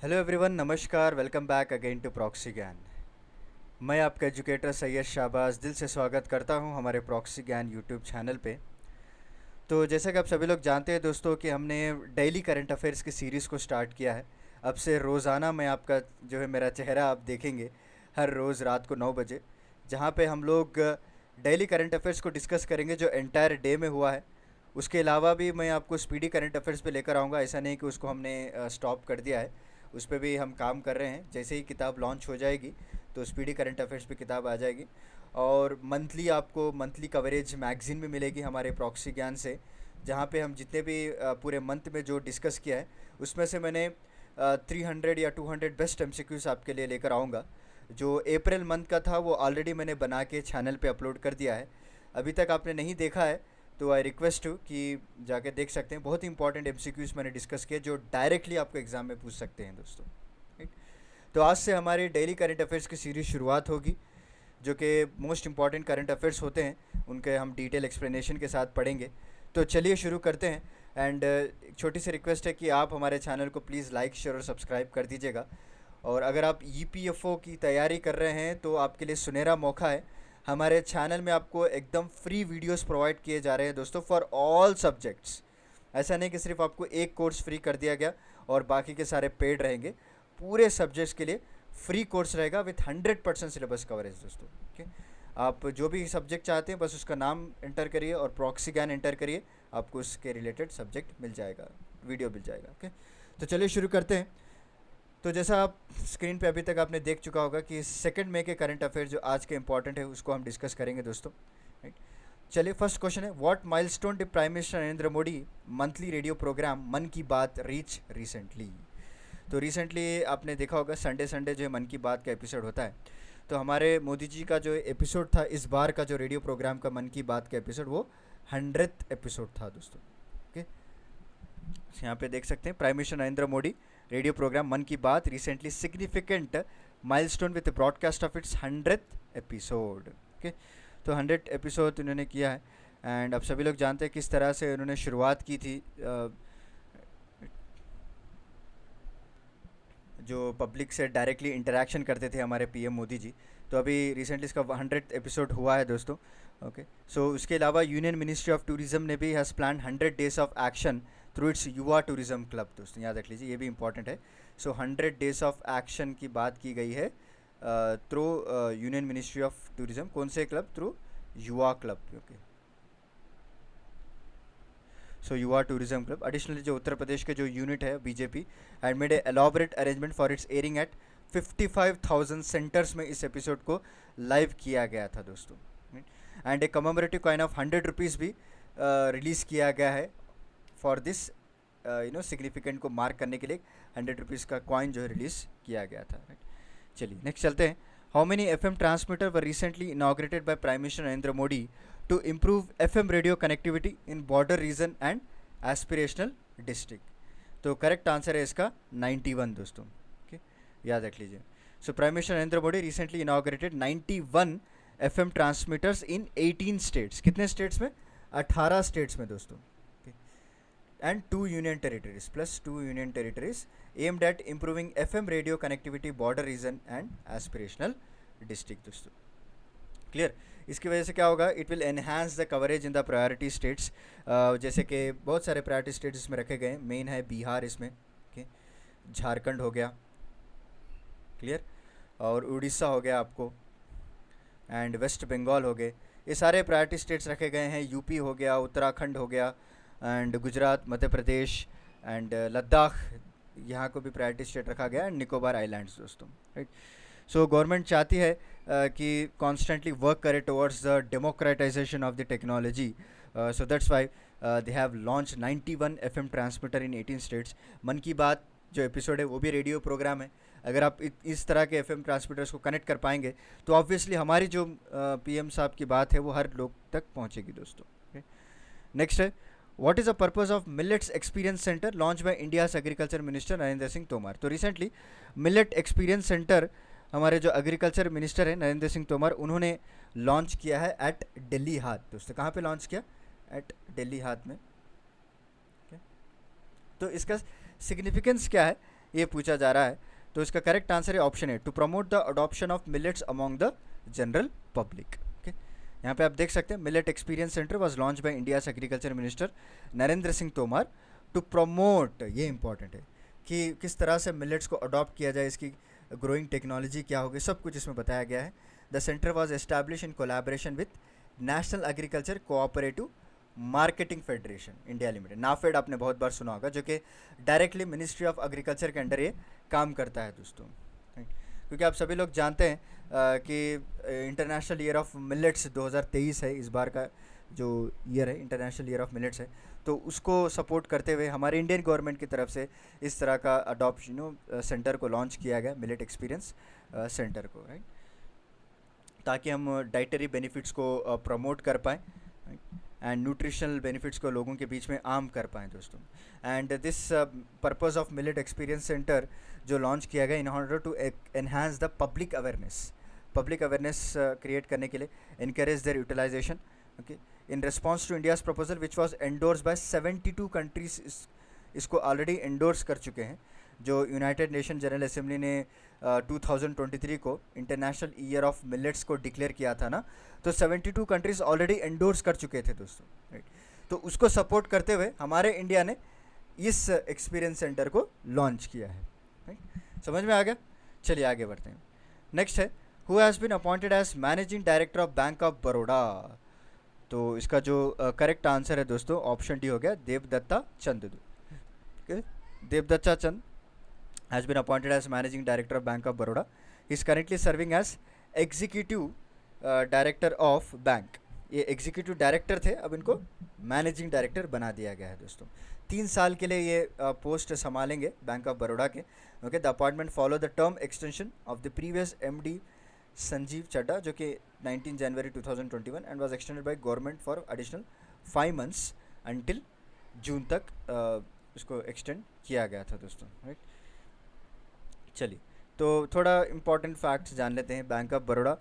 Hello everyone, नमस्कार। Welcome back again to Proxy Gyan. मैं आपका एजुकेटर सैयद शाहबाज दिल से स्वागत करता हूं हमारे प्रॉक्सी ज्ञान यूट्यूब चैनल पे। तो जैसा कि आप सभी लोग जानते हैं दोस्तों कि हमने डेली करंट अफेयर्स की सीरीज़ को स्टार्ट किया है। अब से रोज़ाना मैं आपका जो है मेरा चेहरा आप देखेंगे हर रोज़ रात को 9 बजे, जहां पे हम लोग डेली करंट अफेयर्स को डिस्कस करेंगे जो एंटायर डे में हुआ है। उसके अलावा भी मैं आपको स्पीडी करंट अफेयर्स पे लेकर आऊँगा। ऐसा नहीं कि उसको हमने स्टॉप कर दिया है, उस पर भी हम काम कर रहे हैं। जैसे ही किताब लॉन्च हो जाएगी तो स्पीडी करंट अफेयर्स पे किताब आ जाएगी। और मंथली आपको मंथली कवरेज मैगज़ीन भी मिलेगी हमारे प्रॉक्सी ज्ञान से, जहाँ पे हम जितने भी पूरे मंथ में जो डिस्कस किया है उसमें से मैंने 300 या 200 बेस्ट एमसीक्यूज़ आपके लिए लेकर आऊँगा। जो अप्रैल मंथ का था वो ऑलरेडी मैंने बना के चैनल पे अपलोड कर दिया है। अभी तक आपने नहीं देखा है तो आई रिक्वेस्ट यू कि जाके देख सकते हैं। बहुत ही इंपॉर्टेंट एमसीक्यूज़ मैंने डिस्कस किए जो डायरेक्टली आपको एग्ज़ाम में पूछ सकते हैं दोस्तों। राइट। तो आज से हमारी डेली करंट अफेयर्स की सीरीज़ शुरुआत होगी, जो कि मोस्ट इंपॉर्टेंट करंट अफेयर्स होते हैं उनके हम डिटेल एक्सप्लेनेशन के साथ पढ़ेंगे। तो चलिए शुरू करते हैं। एंड एक छोटी सी रिक्वेस्ट है कि आप हमारे चैनल को प्लीज़ लाइक शेयर और सब्सक्राइब कर दीजिएगा। और अगर आप ईपीएफओ की तैयारी कर रहे हैं तो आपके लिए सुनहरा मौका है। हमारे चैनल में आपको एकदम फ्री वीडियोस प्रोवाइड किए जा रहे हैं दोस्तों, फॉर ऑल सब्जेक्ट्स। ऐसा नहीं कि सिर्फ आपको एक कोर्स फ्री कर दिया गया और बाकी के सारे पेड रहेंगे। पूरे सब्जेक्ट्स के लिए फ्री कोर्स रहेगा विथ 100% सिलेबस कवरेज दोस्तों। ओके, आप जो भी सब्जेक्ट चाहते हैं बस उसका नाम एंटर करिए और प्रॉक्सी ज्ञान एंटर करिए, आपको उसके रिलेटेड सब्जेक्ट मिल जाएगा, वीडियो मिल जाएगा। ओके, तो चलिए शुरू करते हैं। तो जैसा आप स्क्रीन पे अभी तक आपने देख चुका होगा कि 2 मई के करंट अफेयर जो आज के इंपॉर्टेंट है उसको हम डिस्कस करेंगे दोस्तों। राइट। चलिए, फर्स्ट क्वेश्चन है, what milestone did prime minister Narendra Modi monthly radio programme Mann Ki बात रीच रिसेंटली। तो रिसेंटली आपने देखा होगा संडे संडे जो है मन की बात का एपिसोड होता है। तो हमारे मोदी जी का जो एपिसोड था इस बार का जो रेडियो प्रोग्राम का मन की बात का एपिसोड वो 100th एपिसोड था दोस्तों। ओके, यहाँ पे देख सकते हैं prime minister Narendra Modi radio programme Mann Ki Baat recently significant milestone with broadcast of its 100th episode. Okay, तो 100 एपिसोड उन्होंने किया है। एंड अब सभी लोग जानते हैं किस तरह से उन्होंने शुरुआत की थी। जो पब्लिक से डायरेक्टली इंटरेक्शन करते थे हमारे पीएम मोदी जी। तो अभी रिसेंटली इसका 100th एपिसोड हुआ है दोस्तों। ओके, सो उसके अलावा यूनियन मिनिस्ट्री ऑफ टूरिज्म ने भी has plan 100 days of action through it's युवा टूरिज्म क्लब दोस्तों, याद रख लीजिए, ये भी इंपॉर्टेंट है। सो 100 डेज ऑफ एक्शन की बात की गई है through union ministry of tourism. कौन से क्लब? थ्रू युवा क्लब। ओके, सो युवा टूरिज्म क्लब। एडिशनली जो उत्तर प्रदेश के जो यूनिट है BJP and made a elaborate arrangement for its airing at 55,000 centres में इस एपिसोड को लाइव किया गया था दोस्तों। And a commemorative coin of 100 rupees भी रिलीज़ किया गया है फॉर दिस सिग्निफिकेंट को मार्क करने के लिए 100 रुपीज़ का कॉइन जो है रिलीज़ किया गया था। चलिए नेक्स्ट चलते हैं। How many FM transmitter were recently inaugurated by prime minister Narendra Modi to improve FM radio connectivity in border region and aspirational district। तो करेक्ट आंसर है इसका 91 दोस्तों। ओके, याद रख लीजिए। So prime minister Narendra Modi recently inaugurated 91 FM transmitters in 18 states. कितने states में? 18 states में दोस्तों। And 2 union territories plus 2 union territories aimed at improving FM radio connectivity border region and aspirational district दोस्तों। क्लियर? इसकी वजह से क्या होगा? It will enhance the coverage in the priority states. जैसे कि बहुत सारे प्रायोरिटी स्टेट्स इसमें रखे गए हैं। मेन है बिहार इसमें, ओके, झारखंड हो गया, क्लियर, और उड़ीसा हो गया आपको, एंड वेस्ट बंगाल हो गए। ये सारे प्रायोरिटी स्टेट्स रखे गए हैं। यूपी हो गया, उत्तराखंड हो गया, एंड गुजरात, मध्य प्रदेश एंड लद्दाख, यहाँ को भी प्रायोरिटी स्टेट रखा गया, एंड निकोबार आइलैंड्स दोस्तों। राइट। सो गवर्नमेंट चाहती है कि कॉन्स्टेंटली वर्क करे towards the democratisation of the technology. So that's why they have launch 91 FM transmitter in 18 states. मन की बात जो एपिसोड है वो भी रेडियो प्रोग्राम है। अगर आप इस तरह के FM ट्रांसमीटर्स को कनेक्ट कर पाएंगे तो ऑब्वियसली हमारी जो PM साहब की बात है वो हर लोग तक पहुँचेगी दोस्तों। नेक्स्ट है, what is the purpose of millets experience centre launch by India's agriculture minister Narendra Singh Tomar. तो रिसेंटली मिलेट एक्सपीरियंस सेंटर हमारे जो एग्रीकल्चर मिनिस्टर हैं नरेंद्र सिंह तोमर, उन्होंने लॉन्च किया है एट दिल्ली हाट दोस्तों। कहाँ पे लॉन्च किया? एट दिल्ली हाट में। तो इसका सिग्निफिकेंस क्या है ये पूछा जा रहा है। तो इसका करेक्ट आंसर है ऑप्शन है, to promote the adoption of millets among the general public. Okay, यहाँ पे आप देख सकते हैं millet experience centre was launch by India's agriculture minister Narendra Singh Tomar to promote, ये इंपॉर्टेंट है कि किस तरह से मिलेट्स को अडॉप्ट किया जाए, इसकी ग्रोइंग टेक्नोलॉजी क्या होगी, सब कुछ इसमें बताया गया है। The centre was establish in collaboration with national agriculture cooperative marketing federation India limited, NAFED आपने बहुत बार सुना होगा, जो कि डायरेक्टली मिनिस्ट्री ऑफ एग्रीकल्चर के अंडर ये काम करता है दोस्तों। क्योंकि आप सभी लोग जानते हैं कि इंटरनेशनल ईयर ऑफ मिलेट्स 2023 है, इस बार का जो ईयर है इंटरनेशनल ईयर ऑफ मिलेट्स है, तो उसको सपोर्ट करते हुए हमारे इंडियन गवर्नमेंट की तरफ से इस तरह का अडॉप्शन सेंटर को लॉन्च किया गया, मिलेट एक्सपीरियंस सेंटर को, राइट, ताकि हम डाइटरी बेनिफिट्स को प्रमोट कर पाएँ एंड न्यूट्रिशनल बेनिफिट्स को लोगों के बीच में आम कर पाएँ दोस्तों। And this purpose of millet experience centre जो लॉन्च किया गया in order to enhance the public awareness create करने के लिए, encourage their utilisation. Okay, in response to India's proposal which was endorse by 72 countries, इसको ऑलरेडी एंडोर्स कर चुके हैं। जो यूनाइटेड नेशन जनरल असेंबली ने 2023 को इंटरनेशनल ईयर ऑफ मिलेट्स को डिक्लेयर किया था ना, तो 72 कंट्रीज ऑलरेडी एंडोर्स कर चुके थे दोस्तों, राइट। तो उसको सपोर्ट करते हुए हमारे इंडिया ने इस एक्सपीरियंस सेंटर को लॉन्च किया है, राइट। समझ में आ गया? चलिए आगे बढ़ते हैं। नेक्स्ट है, who has been appointed as managing director of Bank of Baroda. तो इसका जो करेक्ट आंसर है दोस्तों ऑप्शन डी हो गया, देवदत्ता चंद। देवदत्ता चंद has been appointed as managing director of Bank of Baroda. He is currently serving as executive director of bank. ये executive director थे, अब इनको मैनेजिंग डायरेक्टर बना दिया गया है दोस्तों। 3 साल के लिए ये पोस्ट संभालेंगे बैंक ऑफ बड़ौदा के। Okay, the appointment follow the term extension of the previous MD Sanjiv Chadha, जो कि 19 January 2021 and was extended by government for additional 5 months until June तक इसको एक्सटेंड किया गया था दोस्तों, राइट। चलिए, तो थोड़ा इम्पॉर्टेंट फैक्ट्स जान लेते हैं bank of Baroda.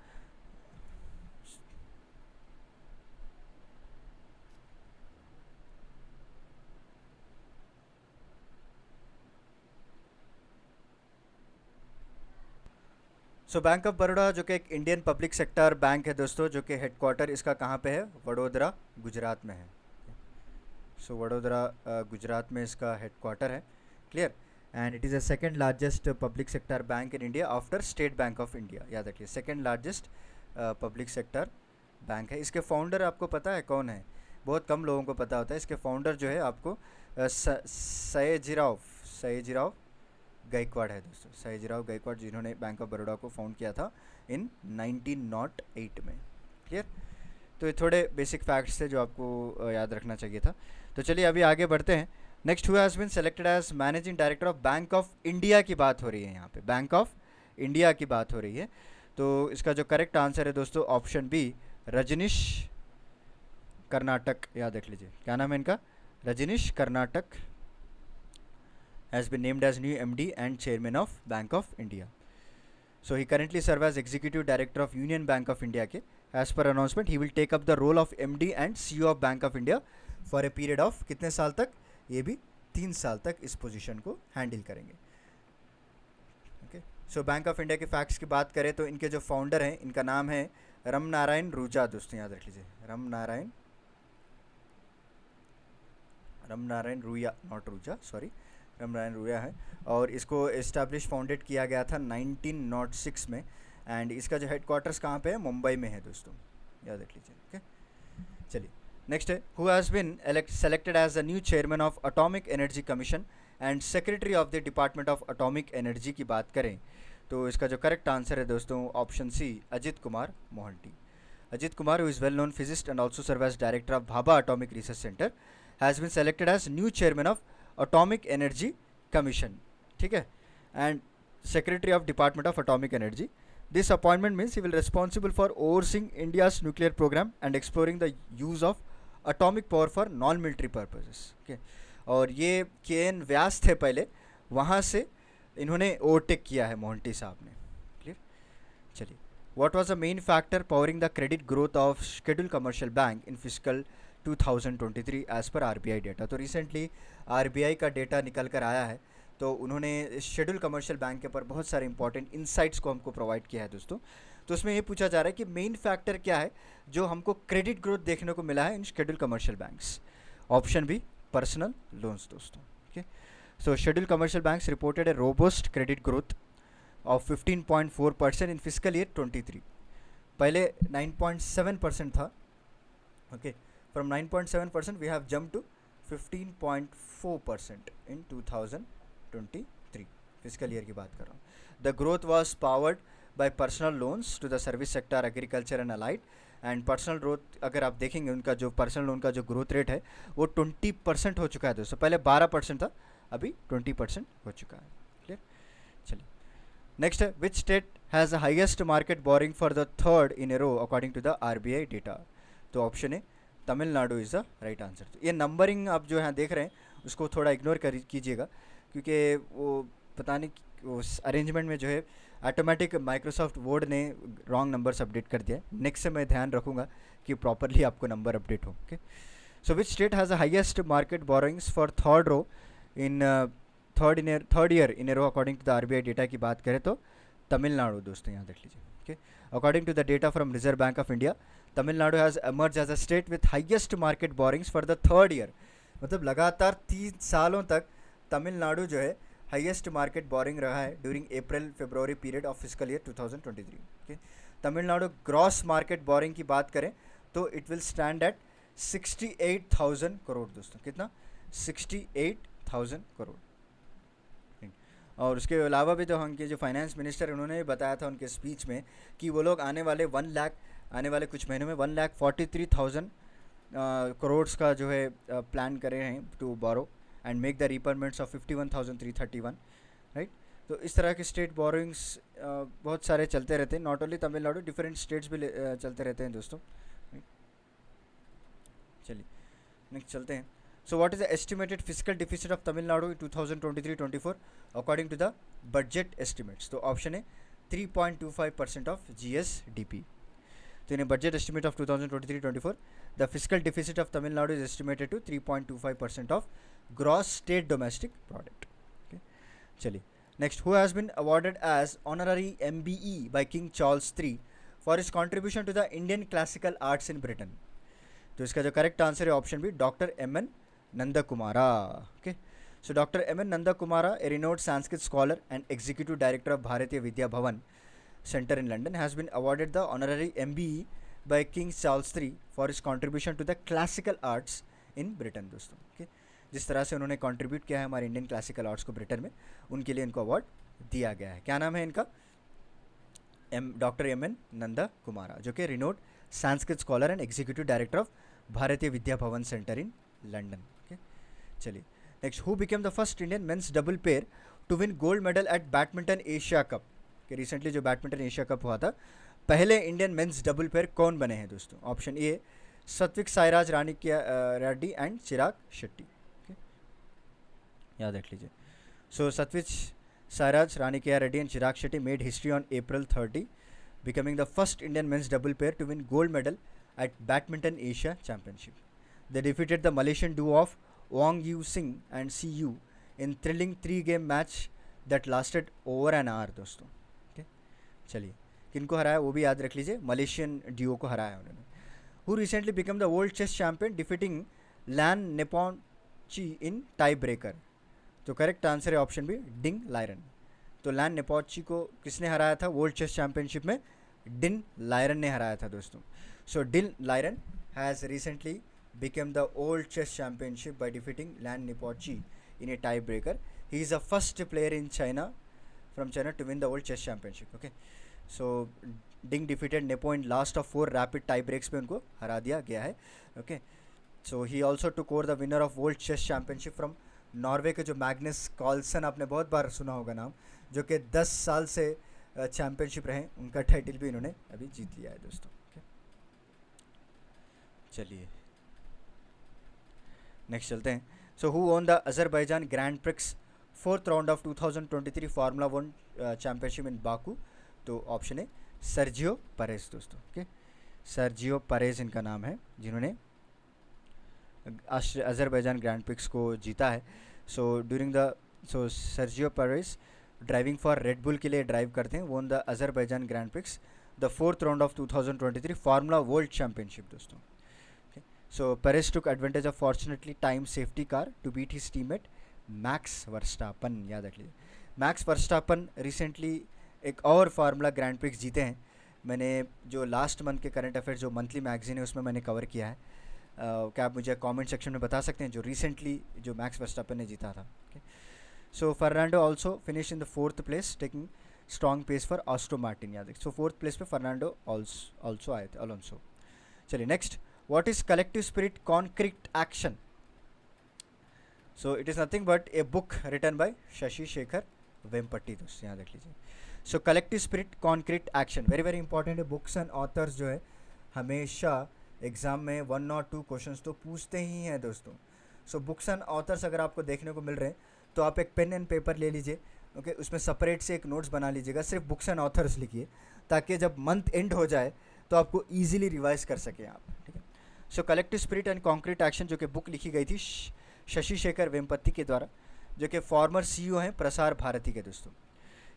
So bank of Baroda जो कि एक इंडियन पब्लिक सेक्टर बैंक है दोस्तों, जो कि हेडक्वार्टर इसका कहाँ पे है, वडोदरा गुजरात में है। सो वडोदरा गुजरात में इसका हेडक्वार्टर है, clear. And it is the second largest public sector bank in India after state bank of India, याद रखिए, second largest public sector bank है। इसके फाउंडर आपको पता है कौन है? बहुत कम लोगों को पता होता है। इसके फाउंडर जो है आपको सयाजीराव गायकवाड़ है दोस्तों, सयाजीराव गायकवाड़, जिन्होंने बैंक ऑफ बड़ौदा को फाउंड किया था इन 1908 में, क्लियर। तो ये थोड़े बेसिक फैक्ट्स थे जो आपको याद रखना चाहिए था। तो चलिए अभी आगे बढ़ते हैं। Next, who has been selected as managing director of Bank of India की बात हो रही है, यहाँ पे बैंक ऑफ इंडिया की बात हो रही है। तो इसका जो करेक्ट आंसर है दोस्तों ऑप्शन बी, रजनीश कर्नाटक, याद रख लीजिए, क्या नाम है इनका, Rajneesh Karnataka has been named as new MD and chairman of Bank of India. So he currently serves as executive director of Union Bank of India के, as per announcement he will take up the role of MD and CEO of Bank of India for a period of कितने साल तक, ये भी 3 साल तक इस position को हैंडल करेंगे। Okay, so bank of India के फैक्ट्स की बात करें तो इनके जो फाउंडर हैं, इनका नाम है रम नारायण रूजा दोस्तों, याद रख लीजिए, रम नारायण रूया, नॉट रूजा, सॉरी, रमनारायण रूया है। और इसको इस्टेब्लिश फाउंडेड किया गया था 1906 में। एंड इसका जो हेडक्वार्टर्स कहाँ पे है, मुंबई में है दोस्तों, याद रख लीजिए। ओके, चलिए नेक्स्ट है, who has been selected as the new chairman of atomic energy commission and secretary of the department of atomic energy की बात करें तो इसका जो करेक्ट आंसर है दोस्तों option C, Ajit Kumar Mohanty. Ajit Kumar, who is well known physicist and also serve as director of Bhabha atomic research centre, has been selected as new chairman of atomic energy commission, ठीक है, and secretary of department of atomic energy. This appointment means he will responsible for overseeing India's nuclear programme and exploring the use of atomic power for non military purposes. Okay, और ये K. N.. व्यास थे पहले, वहाँ से इन्होंने overtake किया है मोहंती साहब ने, क्लियर। चलिए, what was the main factor powering the credit growth of schedule commercial bank in physical 2023 as per RBI data. तो रिसेंटली आरबीआई का डेटा निकल कर आया है, तो उन्होंने शेड्यूल कमर्शियल बैंक के ऊपर बहुत सारे इंपॉर्टेंट इंसाइट्स को हमको प्रोवाइड किया है दोस्तों। तो उसमें ये पूछा जा रहा है कि मेन फैक्टर क्या है जो हमको क्रेडिट ग्रोथ देखने को मिला है in schedule commercial banks. Option B, personal loans दोस्तों। Okay, so schedule commercial banks reported a robust credit growth of 15.4% in physical year 23। पहले 9.7% था। Okay, from 9.7% we have jump to 15.4% in 2023 physical year की बात कर रहा हूँ। The growth was powered by personal loans to the service sector, agriculture and allied. And personal growth अगर आप देखेंगे उनका जो पर्सनल लोन का जो ग्रोथ रेट है वो 20% हो चुका है दोस्तों। पहले 12% था, अभी 20% हो चुका है। क्लियर? चलिए नेक्स्ट है, which state has the highest market borrowing for the third in a row according to the RBI data. तो ऑप्शन है Tamil Nadu is the right answer. तो ये नंबरिंग आप जो यहाँ देख रहे हैं उसको थोड़ा इग्नोर कीजिएगा, क्योंकि वो पता नहीं उस अरेंजमेंट में जो है ऑटोमेटिक माइक्रोसॉफ्ट वर्ड ने रॉन्ग नंबर्स अपडेट कर दिया है। नेक्स्ट से मैं ध्यान रखूँगा कि प्रॉपरली आपको नंबर अपडेट हो। Okay, so which state has the highest market borrowings for third row in third year in a row according to the RBI data की बात करें तो तमिलनाडु दोस्तों, यहाँ देख लीजिए। Okay, according to the data from Reserve Bank of India, Tamil Nadu has emerged as a state with highest market borrowings for the third year. मतलब लगातार 3 सालों तक तमिलनाडु जो है हाईएस्ट मार्केट बोरिंग रहा है during April February period of physical year 2023। Okay, Tamil Nadu gross market boring की बात करें तो it will stand at 68,000 crore दोस्तों। कितना? 68,000 करोड़। और उसके अलावा भी तो उनके जो फाइनेंस मिनिस्टर उन्होंने भी बताया था उनके स्पीच में कि वो लोग आने वाले कुछ महीनों में 1,43,000 करोड़ का जो है प्लान कर रहे हैं to borrow and make the repayments of 51,331, right. तो इस तरह के स्टेट बोरोइंग्स बहुत सारे चलते रहते हैं, not only Tamil Nadu, different states भी चलते रहते हैं दोस्तों। चलिए नेक्स्ट चलते हैं। So what is the estimated physical deficit of Tamil Nadu in 2023-24 according to the budget estimates. तो ऑप्शन है 3.25% ऑफ GSDP। तो in budget estimate of 2023-24 the physical deficit of Tamil Nadu is estimated to 3.25% of gross state domestic product. चलिए next, who has been awarded as honorary MBE by king Charles III for his contribution to the Indian classical arts in Britain. तो इसका जो correct answer है option B, doctor M.N. Nandakumara. Okay, so doctor M.N. Nandakumara, a renowned Sanskrit scholar and executive director of Bharatiya Vidya भवन Center in London, has been awarded the honorary MBE by King Charles III for his contribution to the classical arts in Britain दोस्तों। okay? जिस तरह से उन्होंने contribute किया है हमारे Indian classical arts को ब्रिटेन में, उनके लिए इनको अवार्ड दिया गया है। क्या नाम है इनका? Doctor M.N. नंदा कुमारा, जो कि renowned Sanskrit scholar and executive director of Bharatiya Vidya Bhavan centre in London. Okay, चलिए next, who became the first Indian men's double pair to win gold medal at badminton Asia Cup. कि रिसेंटली जो बैडमिंटन एशिया कप हुआ था, पहले Indian men's double pair कौन बने हैं दोस्तों? Option A, Satwik Sairaj Reddy and Chirag Shetty. याद रख लीजिए। सो Satwik Sairaj Reddy and Chirag Shetty made history on April 30, becoming the first Indian men's double pair to win gold medal at Badminton Asia Championship. They defeated the Malaysian duo of Wong Yu Sing and Si Yu in thrilling 3-game match that lasted over an hour दोस्तों। चलिए किनको हराया वो भी याद रख लीजिए, Malaysian duo को हराया उन्होंने। Who recently become the world chess champion defeating Ian Nepomniachtchi in tie breaker. तो करेक्ट आंसर है ऑप्शन बी, डिंग लायरन। तो लैन नेपोची को किसने हराया था वर्ल्ड चेस चैंपियनशिप में? डिन लायरन ने हराया था दोस्तों। So Ding Liren has recently become the world chess championship by defeating Ian Nepomniachtchi in a tiebreaker. He is the first player in China, from China, to win the World Chess Championship. Okay, so Ding defeated Nepo in last of 4 rapid tie breaks पे उनको हरा दिया गया है। Okay, so he also took over the winner of World Chess Championship from Norway के जो Magnus Carlsen, आपने बहुत बार सुना होगा नाम, जो कि 10 साल से चैम्पियनशिप रहे, उनका टाइटल भी इन्होंने अभी जीत लिया है दोस्तों। okay? चलिए नेक्स्ट चलते हैं। So who own the Azerbaijan Grand prix 4th round of 2023 formula 1 championship in Baku. तो ऑप्शन है सर्जियो परेज दोस्तों। ओके, सर्जियो परेज इनका नाम है, जिन्होंने अजरबैजान ग्रैंड प्रिक्स को जीता है। So during the so Sergio Perez driving for Red Bull के लिए ड्राइव करते हैं, won the Azerbaijan Grand Prix the fourth round of 2023 Formula World Championship दोस्तों. So Perez took advantage of fortunately timed safety car to beat his teammate Max Verstappen. याद रख लीजिए, max Verstappen recently एक और formula grand prix जीते हैं. मैंने जो लास्ट मंथ के करंट अफेयर्स जो मंथली मैगजीन है उसमें मैंने कवर किया है. क्या आप मुझे कमेंट सेक्शन में बता सकते हैं जो रिसेंटली जो मैक्स वर्स्टापन ने जीता था. So Fernando Alonso finish in the fourth place taking strong pace for Aston Martin. याद रखिए, सो फोर्थ प्लेस पे फर्नांडो ऑल्सो आए थे, अलोंसो. चलिए next, what is collective spirit concrete action? So it is nothing but a book written by Shashi Shekhar Vempati दोस्त, यहाँ देख लीजिए. So collective spirit concrete action very very important है. Books and authors जो है हमेशा exam में 1 और 2 क्वेश्चंस तो पूछते ही हैं दोस्तों. सो बुक्स एंड ऑथर्स अगर आपको देखने को मिल रहे हैं तो आप एक पेन एंड पेपर ले लीजिए, ओके उसमें सेपरेट से एक नोट्स बना लीजिएगा, सिर्फ बुक्स एंड ऑथर्स लिखिए ताकि जब मंथ एंड हो जाए तो आपको ईजिली रिवाइज कर सकें आप. ठीक है. So collective spirit and concrete action जो कि बुक लिखी गई थी शशि शेखर वेम्पति के द्वारा, जो कि फॉर्मर सीईओ हैं प्रसार भारती के दोस्तों.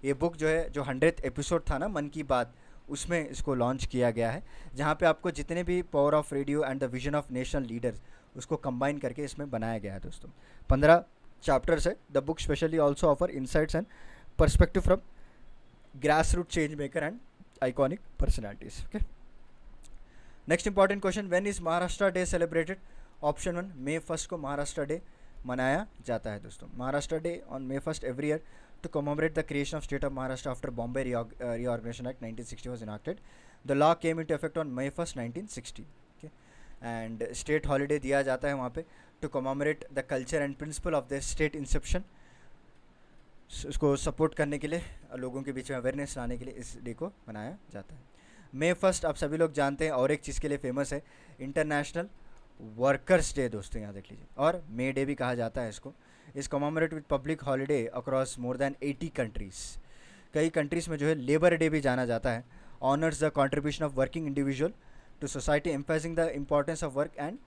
ये बुक जो है जो 100th एपिसोड था ना मन की बात, उसमें इसको लॉन्च किया गया है, जहाँ पे आपको जितने भी power of radio and the vision of national leaders उसको कंबाइन करके इसमें बनाया गया है दोस्तों. 15 चैप्टर्स है. The book specially also offer insights and perspective from grass route change maker and iconic personalities. Okay. Next important question, when is Maharashtra day celebrated? Option 1 May 1 को Maharashtra day मनाया जाता है दोस्तों. Maharashtra day on May 1 every year to commemorate the creation of state of Maharashtra after Bombay Reorganization Act 1960 was enacted. The law came into effect on May 1st 1960. Okay, and state holiday दिया जाता है वहाँ पे to commemorate the culture and principle of the state inception. उसको support करने के लिए, लोगों के बीच में अवेयरनेस लाने के लिए इस डे को मनाया जाता है. May 1 आप सभी लोग जानते हैं और एक चीज़ के लिए फेमस है, इंटरनेशनल वर्कर्स डे दोस्तों, यहाँ देख लीजिए, और मे डे भी कहा जाता है इसको. Is commemorate with public holiday across more than 80 countries. कई कंट्रीज़ में जो है लेबर डे भी जाना जाता है. Honours the contribution of working individual to society, emphasising the importance of work and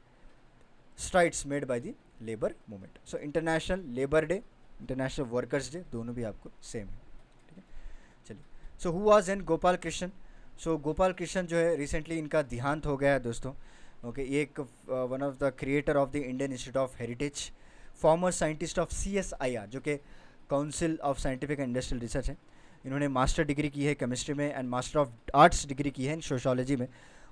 strides made by the labour movement. So international labour day, international workers day, दोनों भी आपको सेम है. ठीक है. चलिए, so who was N Gopal Krishna? So Gopal Krishna जो है recently इनका देहांत हो गया है दोस्तों. ओके, ये एक one of the creator of the Indian institute of heritage, farmer scientist of CSIR जो कि council of scientific and industrial research है. इन्होंने मास्टर डिग्री की है केमिस्ट्री में and master of arts degree की है इन सोशोलॉजी में,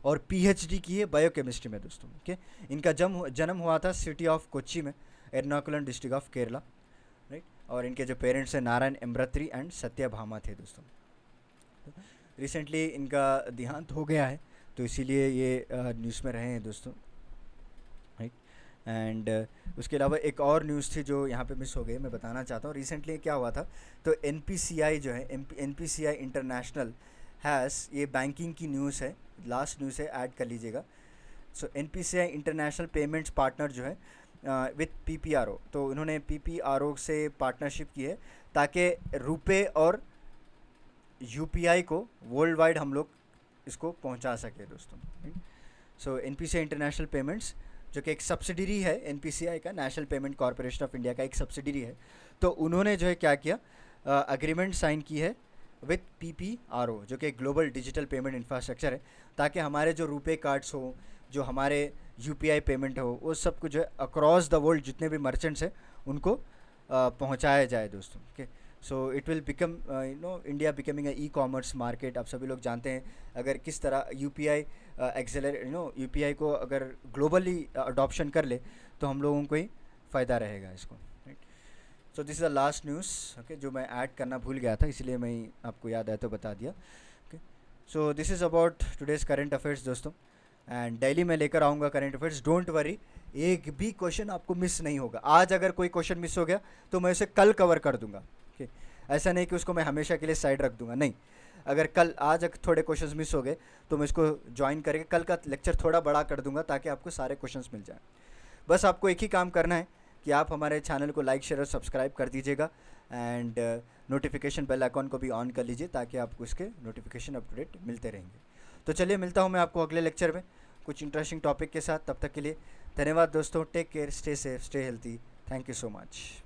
और PhD की है बायोकेमिस्ट्री में दोस्तों. ओके, इनका जन्म हुआ था सिटी ऑफ कोच्चि में, Ernakulam district of Kerala, right. और इनके जो पेरेंट्स हैं नारायण एम्ब्रत्री एंड सत्यभामा थे दोस्तों. रिसेंटली इनका देहांत हो गया है तो इसीलिए ये न्यूज़ में रहे हैं दोस्तों, राइट. एंड उसके अलावा एक और न्यूज़ थी जो यहाँ पे मिस हो गई, मैं बताना चाहता हूँ. रिसेंटली क्या हुआ था, तो NPCI जो है, NPCI इंटरनेशनल हैज़, ये बैंकिंग की न्यूज़ है, लास्ट न्यूज़ है, ऐड कर लीजिएगा. सो NPCI इंटरनेशनल पेमेंट्स पार्टनर जो है विथ PPRO, तो इन्होंने PPRO से पार्टनरशिप की है ताकि रुपए और UPI को वर्ल्ड वाइड हम लोग इसको पहुंचा सके दोस्तों. सो NPCI इंटरनेशनल पेमेंट्स जो कि एक सब्सिडरी है NPCI का, national payment corporation of India का एक सब्सिडरी है, तो उन्होंने जो है क्या किया, अग्रीमेंट साइन की है विथ PPRO जो कि ग्लोबल डिजिटल पेमेंट इंफ्रास्ट्रक्चर है, ताकि हमारे जो रुपए कार्ड्स हो, जो हमारे UPI पेमेंट हो, वो सब कुछ जो है अक्रॉस द वर्ल्ड जितने भी मर्चेंट्स हैं उनको पहुँचाया जाए दोस्तों. Okay, so it will become India becoming e-commerce market. आप सभी लोग जानते हैं अगर किस तरह UPI UPI को अगर ग्लोबली अडॉप्शन कर ले तो हम लोगों को ही फ़ायदा रहेगा इसको, right. So this is the last news, okay, जो मैं ऐड करना भूल गया था, इसलिए मैं आपको याद आया तो बता दिया. Okay, so this is about today's current affairs दोस्तों, एंड डेली मैं लेकर आऊँगा करंट अफेयर्स. डोंट वरी, एक भी क्वेश्चन आपको मिस नहीं होगा. आज अगर कोई क्वेश्चन मिस हो गया तो मैं उसे कल कवर कर दूँगा. ऐसा नहीं कि उसको मैं हमेशा के लिए साइड रख दूंगा, नहीं. अगर कल आज थोड़े क्वेश्चंस मिस हो गए तो मैं इसको ज्वाइन करके कल का लेक्चर थोड़ा बड़ा कर दूंगा ताकि आपको सारे क्वेश्चंस मिल जाएं. बस आपको एक ही काम करना है कि आप हमारे चैनल को लाइक, शेयर और सब्सक्राइब कर दीजिएगा, एंड नोटिफिकेशन बेल आइकॉन को भी ऑन कर लीजिए ताकि आपको इसके नोटिफिकेशन अप टू डेट मिलते रहेंगे. तो चलिए, मिलता हूँ मैं आपको अगले लेक्चर में कुछ इंटरेस्टिंग टॉपिक के साथ. तब तक के लिए धन्यवाद दोस्तों. Take care, stay safe, stay healthy. Thank you so much.